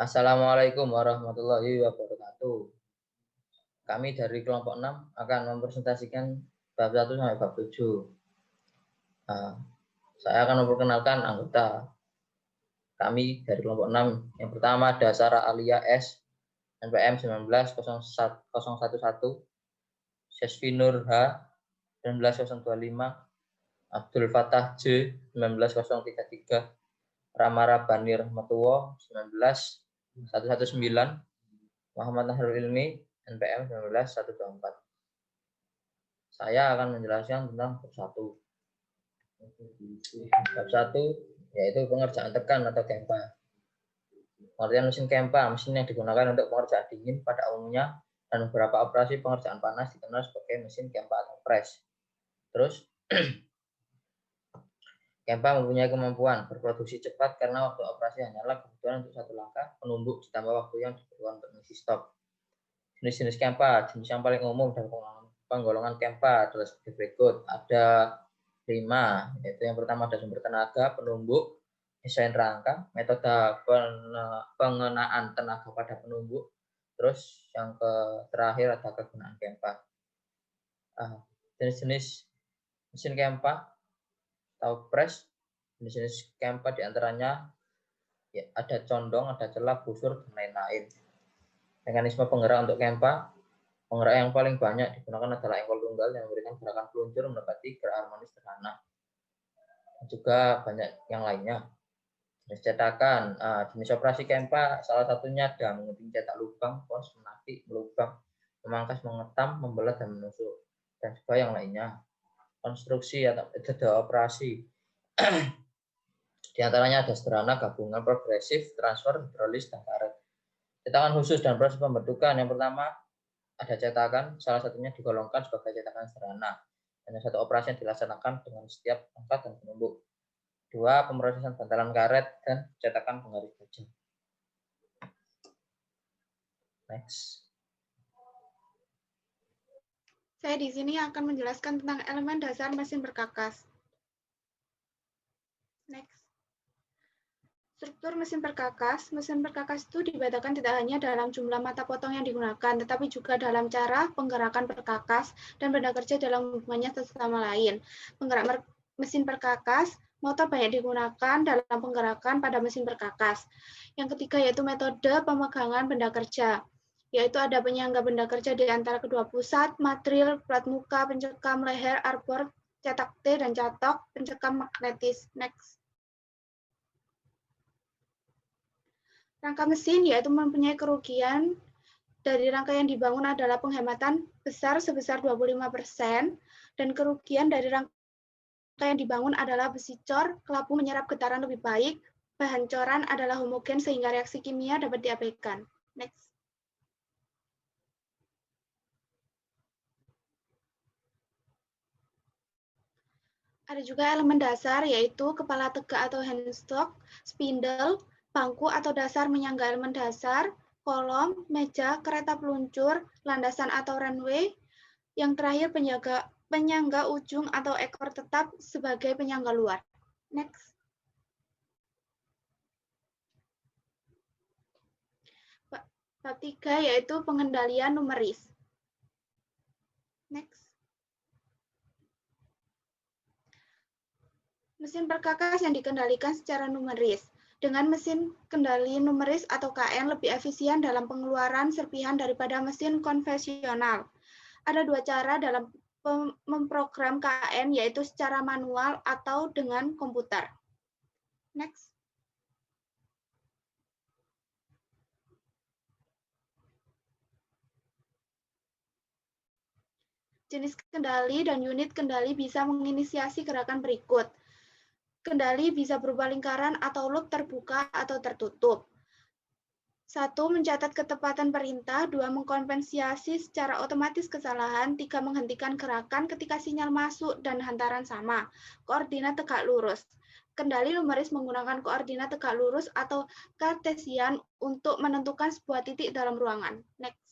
Assalamualaikum warahmatullahi wabarakatuh. Kami dari kelompok 6 akan mempresentasikan bab 1 sampai bab 7. Saya akan memperkenalkan anggota kami dari kelompok 6. Yang pertama ada Sarah Alia S, NPM 19011, Sesvinur H 19025, Abdul Fatah J 19033, Ramara Banir Metuwo 19119, Muhammad Nahrul Ilmi NPM 19124. Saya akan menjelaskan tentang bab 1. Bab 1 yaitu pengerjaan tekan atau Kempa. Pengerjaan mesin Kempa, mesin yang digunakan untuk pengerjaan dingin pada umumnya dan beberapa operasi pengerjaan panas dikenal sebagai mesin Kempa atau press. Terus Kempa mempunyai kemampuan berproduksi cepat karena waktu operasi hanyalah kebutuhan untuk satu langkah penumbuk ditambah waktu yang diperlukan untuk mengisi stok. Jenis-jenis Kempa, jenis yang paling umum dan penggolongan Kempa adalah sebagai berikut. Ada 5, yaitu yang pertama ada sumber tenaga, penumbuk, desain rangka, metode pengenaan tenaga pada penumbuk, terus yang terakhir ada kegunaan Kempa. Jenis-jenis mesin Kempa atau press, jenis-jenis Kempa diantaranya ya, ada condong, ada celah, busur, dan lain-lain. Mekanisme penggerak untuk Kempa, penggerak yang paling banyak digunakan adalah engkol tunggal yang memberikan gerakan peluncur mendekati gerak harmonis sederhana. Juga banyak yang lainnya. Jenis cetakan, jenis operasi Kempa salah satunya ada mengunting, cetak lubang, pos, menapik, melubang, memangkas, mengetam, membelah, dan menusuk, dan juga yang lainnya. Konstruksi atau metode operasi di antaranya ada sederhana, gabungan, progresif, transfer, hidrolis, dan karet. Cetakan khusus dan proses pembentukan. Yang pertama ada cetakan, salah satunya digolongkan sebagai cetakan sederhana. Hanya satu operasi yang dilaksanakan dengan setiap angkat dan penumbuk. 2. Pemrosesan bantalan karet dan cetakan penggaris baja. Next. Saya di sini akan menjelaskan tentang elemen dasar mesin perkakas. Next. Struktur mesin perkakas itu dibedakan tidak hanya dalam jumlah mata potong yang digunakan, tetapi juga dalam cara penggerakan perkakas dan benda kerja dalam hubungannya satu sama lain. Penggerak mesin perkakas, motor banyak digunakan dalam penggerakan pada mesin perkakas. Yang ketiga yaitu metode pemegangan benda kerja, yaitu ada penyangga benda kerja di antara kedua pusat, material, plat muka, pencekam, leher, arbor, cetak T, dan catok, pencekam magnetis. Next. Rangka mesin yaitu mempunyai kerugian dari rangka yang dibangun adalah penghematan besar sebesar 25% dan kerugian dari rangka yang dibangun adalah besi cor, kelabu menyerap getaran lebih baik, bahan coran adalah homogen sehingga reaksi kimia dapat diabaikan. Next. Ada juga elemen dasar yaitu kepala tegak atau handstock, spindle, bangku atau dasar menyangga elemen dasar, kolom, meja, kereta peluncur, landasan atau runway. Yang terakhir penyangga ujung atau ekor tetap sebagai penyangga luar. Next. Bab 3 yaitu pengendalian numeris. Next. Mesin perkakas yang dikendalikan secara numeris. Dengan mesin kendali numeris atau KN lebih efisien dalam pengeluaran serpihan daripada mesin konvensional. Ada dua cara dalam memprogram KN, yaitu secara manual atau dengan komputer. Next. Jenis kendali dan unit kendali bisa menginisiasi gerakan berikut. Kendali bisa berupa lingkaran atau loop terbuka atau tertutup. 1. Mencatat ketepatan perintah. 2. Mengkompensasi secara otomatis kesalahan. 3. Menghentikan gerakan ketika sinyal masuk dan hantaran sama. Koordinat tegak lurus. Kendali numeris menggunakan koordinat tegak lurus atau kartesian untuk menentukan sebuah titik dalam ruangan. Next.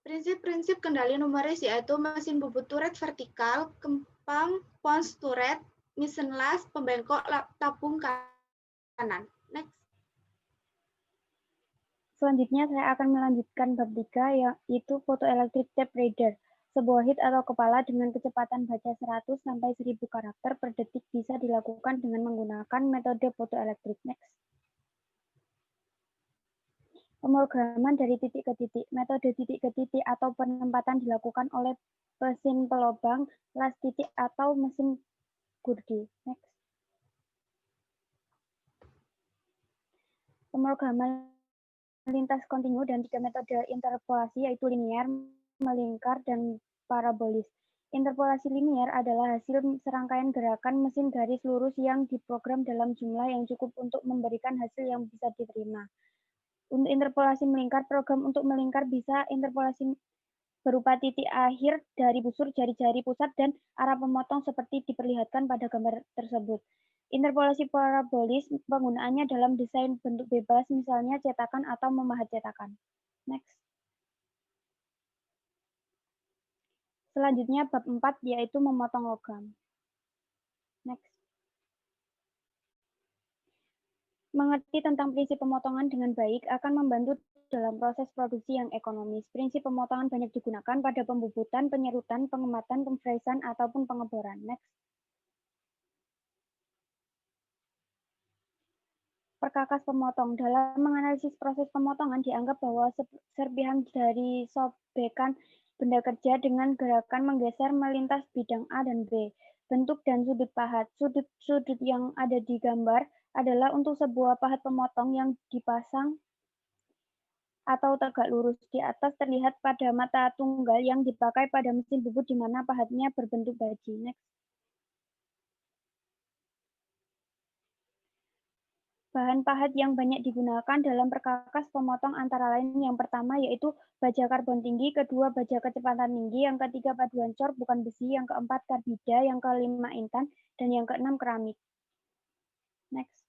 Prinsip-prinsip kendali numeris yaitu mesin bubut turret vertikal, kempang, pons turret, mesin las, pembengkok, tabung kanan. Next. Selanjutnya saya akan melanjutkan bab 3 yaitu photoelectric tape reader. Sebuah hit atau kepala dengan kecepatan baca 100 sampai 1000 karakter per detik bisa dilakukan dengan menggunakan metode photoelectric. Next. Pemrograman dari titik ke titik. Metode titik ke titik atau penempatan dilakukan oleh mesin pelobang, las titik atau mesin Gurdi. Next. Pemrograman lintas kontinu dan 3 metode interpolasi yaitu linear, melingkar, dan parabolis. Interpolasi linear adalah hasil serangkaian gerakan mesin garis lurus yang diprogram dalam jumlah yang cukup untuk memberikan hasil yang bisa diterima. Untuk interpolasi melingkar, program untuk melingkar bisa interpolasi berupa titik akhir dari busur jari-jari pusat dan arah pemotong seperti diperlihatkan pada gambar tersebut. Interpolasi parabolis penggunaannya dalam desain bentuk bebas, misalnya cetakan atau memahat cetakan. Next. Selanjutnya bab 4 yaitu memotong logam. Next. Mengerti tentang prinsip pemotongan dengan baik akan membantu dalam proses produksi yang ekonomis. Prinsip pemotongan banyak digunakan pada pembubutan, penyerutan, pengematan, pemfreezan, ataupun pengeboran. Next. Perkakas pemotong. Dalam menganalisis proses pemotongan dianggap bahwa serpihan dari sobekan benda kerja dengan gerakan menggeser melintas bidang A dan B. Bentuk dan sudut pahat. Sudut-sudut yang ada di gambar adalah untuk sebuah pahat pemotong yang dipasang atau tegak lurus. Di atas terlihat pada mata tunggal yang dipakai pada mesin bubut di mana pahatnya berbentuk baji. Next. Bahan pahat yang banyak digunakan dalam perkakas pemotong antara lain yang pertama yaitu baja karbon tinggi, kedua baja kecepatan tinggi, yang ketiga paduan cor bukan besi, yang keempat karbida, yang kelima intan, dan yang keenam keramik. Next.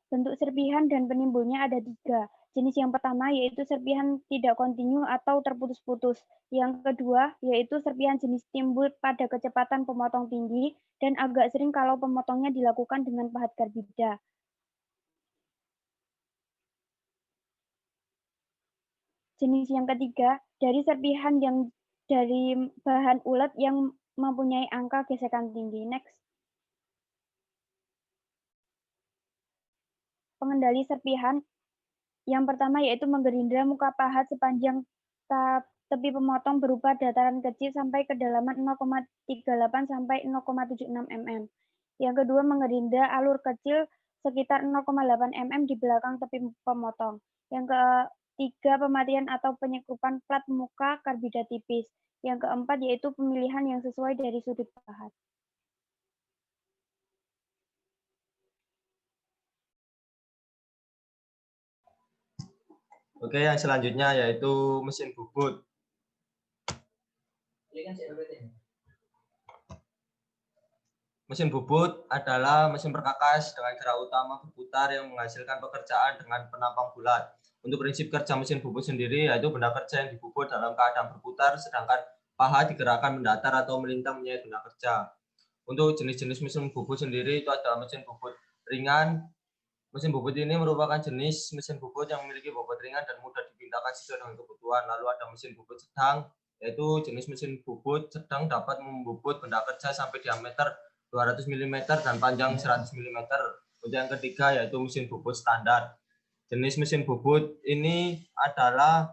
Bentuk serpihan dan penimbulnya ada 3. Jenis yang pertama yaitu serpihan tidak kontinu atau terputus-putus. Yang kedua yaitu serpihan jenis timbul pada kecepatan pemotong tinggi dan agak sering kalau pemotongnya dilakukan dengan pahat karbida. Jenis yang ketiga dari serpihan yang dari bahan ulet yang mempunyai angka gesekan tinggi. Next. Pengendali serpihan yang pertama yaitu menggerindra muka pahat sepanjang tepi pemotong berupa dataran kecil sampai kedalaman 0,38 sampai 0,76 mm. Yang kedua menggerindra alur kecil sekitar 0,8 mm di belakang tepi pemotong. Yang ketiga pematian atau penyekrupan plat muka karbida tipis. Yang keempat yaitu pemilihan yang sesuai dari sudut pahat. Oke, yang selanjutnya yaitu mesin bubut. Mesin bubut adalah mesin perkakas dengan gerak utama berputar yang menghasilkan pekerjaan dengan penampang bulat. Untuk prinsip kerja mesin bubut sendiri yaitu benda kerja yang dibubut dalam keadaan berputar, sedangkan pahat digerakkan mendatar atau melintang menyai benda kerja. Untuk jenis-jenis mesin bubut sendiri itu ada mesin bubut ringan. Mesin bubut ini merupakan jenis mesin bubut yang memiliki bobot ringan dan mudah dipindahkan sesuai dengan kebutuhan. Lalu ada mesin bubut sedang, yaitu jenis mesin bubut sedang dapat membubut benda kerja sampai diameter 200 mm dan panjang 100 mm. Untuk yang ketiga yaitu mesin bubut standar. Jenis mesin bubut ini adalah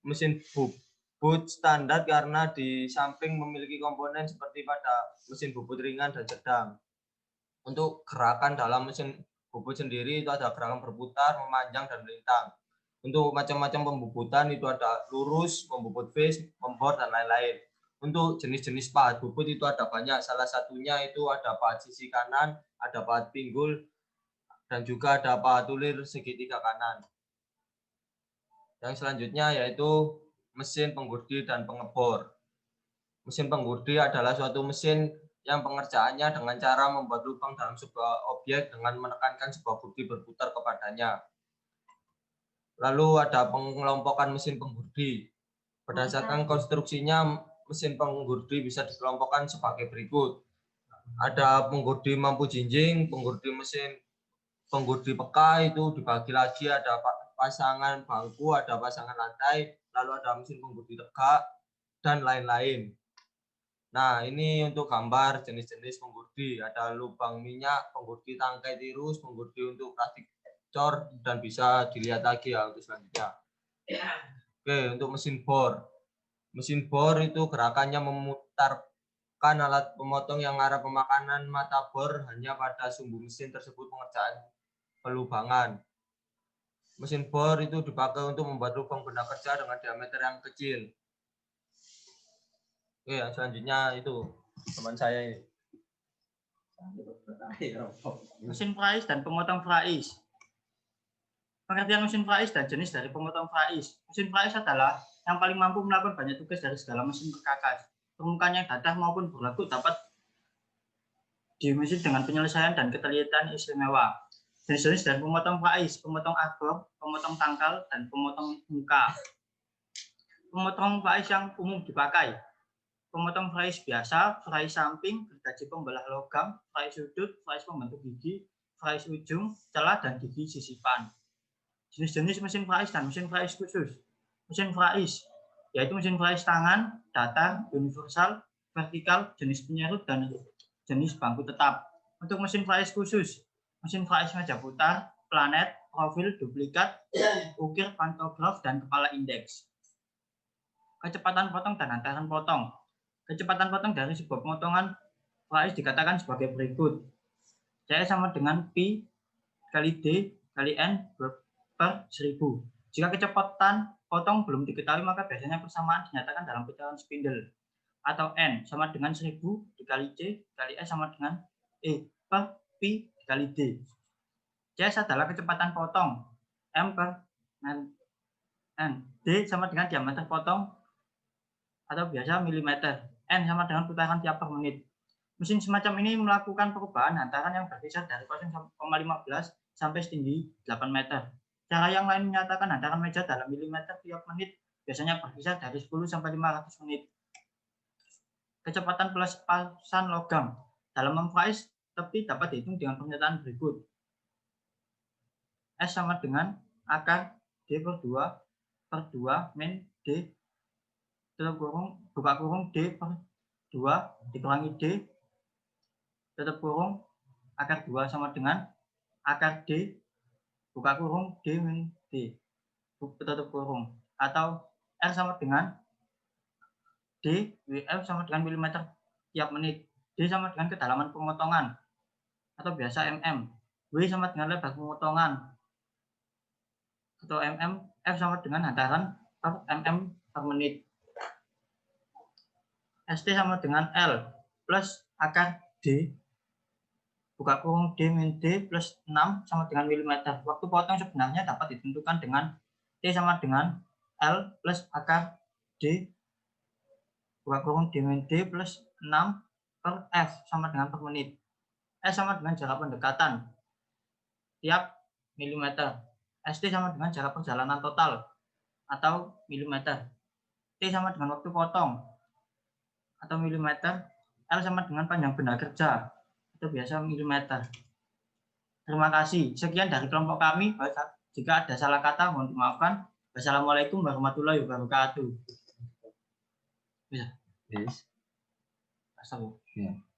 mesin bubut standar karena di samping memiliki komponen seperti pada mesin bubut ringan dan sedang. Untuk gerakan dalam mesin bubut sendiri itu ada gerakan berputar, memanjang, dan melintang. Untuk macam-macam pembubutan itu ada lurus, pembubut face, membor, dan lain-lain. Untuk jenis-jenis pahat bubut itu ada banyak. Salah satunya itu ada pahat sisi kanan, ada pahat pinggul, dan juga ada pahat tulir segitiga kanan. Yang selanjutnya yaitu mesin penggurdi dan pengebor. Mesin penggurdi adalah suatu mesin yang pengerjaannya dengan cara membuat lubang dalam sebuah objek dengan menekankan sebuah gurdi berputar kepadanya. Lalu ada pengelompokan mesin penggurdi. Berdasarkan konstruksinya, mesin penggurdi bisa dikelompokkan sebagai berikut. ada penggudi mampu jinjing, penggudi mesin, penggudi peka itu dibagi lagi, ada pasangan bangku, ada pasangan lantai, lalu ada mesin penggudi tegak, dan lain-lain. Nah, ini untuk gambar jenis-jenis penggudi. Ada lubang minyak, penggudi tangkai tirus, penggudi untuk plastik cor, dan bisa dilihat lagi ya untuk selanjutnya. Oke, untuk mesin bor. Mesin bor itu gerakannya memutarkan alat pemotong yang arah pemakanan mata bor hanya pada sumbu mesin tersebut pengerjaan pelubangan. Mesin bor itu dipakai untuk membuat lubang benda kerja dengan diameter yang kecil. Oke, yang selanjutnya itu teman saya ini. Mesin frais dan pemotong frais. Pengertian mesin frais dan jenis dari pemotong frais. Mesin frais adalah yang paling mampu melakukan banyak tugas dari segala mesin perkakas. Permukaannya dadah maupun berlaku dapat dimensi dengan penyelesaian dan ketelitian istimewa. Jenis-jenis dari pemotong frais, pemotong arbor, pemotong tangkal, dan pemotong muka. Pemotong frais yang umum dipakai. Pemotong frais biasa, frais samping, gergaji pembelah logam, frais sudut, frais pembentuk gigi, frais ujung, celah, dan gigi sisipan. Jenis-jenis mesin frais dan mesin frais khusus. Mesin frais, yaitu mesin frais tangan, datar, universal, vertikal, jenis penyerut, dan jenis bangku tetap. Untuk mesin frais khusus, mesin frais meja putar, planet, profil, duplikat, ukir, pantograf, dan kepala indeks. Kecepatan potong dan hantaran potong. Kecepatan potong dari sebuah pemotongan frais dikatakan sebagai berikut. C sama dengan Pi kali D kali N per 1000. Jika kecepatan potong belum diketahui, maka biasanya persamaan dinyatakan dalam pecahan spindle. Atau N sama dengan 1000 dikali C dikali S sama dengan E per Pi dikali D. C adalah kecepatan potong. M per N. D sama dengan diameter potong atau biasa milimeter. N sama dengan putaran tiap per menit. Mesin semacam ini melakukan perubahan hantaran yang berkisar dari 0,15 sampai setinggi 8 meter. Cara yang lain menyatakan hantaran meja dalam milimeter tiap menit biasanya berkisar dari 10 sampai 500 menit. Kecepatan pelepasan logam. Dalam memfrais tepi dapat dihitung dengan pernyataan berikut. S sama dengan akar D per 2 min D tutup kurung, buka kurung D per 2 dikurangi D tutup kurung akar 2 sama dengan akar D buka kurung D min D tutup kurung, atau R sama dengan D WF sama dengan milimeter tiap menit, D sama dengan kedalaman pemotongan atau biasa mm, W sama dengan lebar pemotongan atau mm, F sama dengan hantaran per mm per menit. ST sama dengan L plus akar D buka kurung D min D plus 6 sama dengan milimeter. Waktu potong sebenarnya dapat ditentukan dengan T sama dengan L plus akar D buka kurung D min D plus 6 per F sama dengan per menit. S sama dengan jarak pendekatan tiap milimeter. ST sama dengan jarak perjalanan total atau milimeter. T sama dengan waktu potong atau milimeter. L sama dengan panjang benda kerja atau biasa milimeter. Terima kasih. Sekian dari kelompok kami. Jika ada salah kata mohon dimaafkan. Wassalamualaikum warahmatullahi wabarakatuh. Bisa. Yes. Assalamualaikum. Yeah.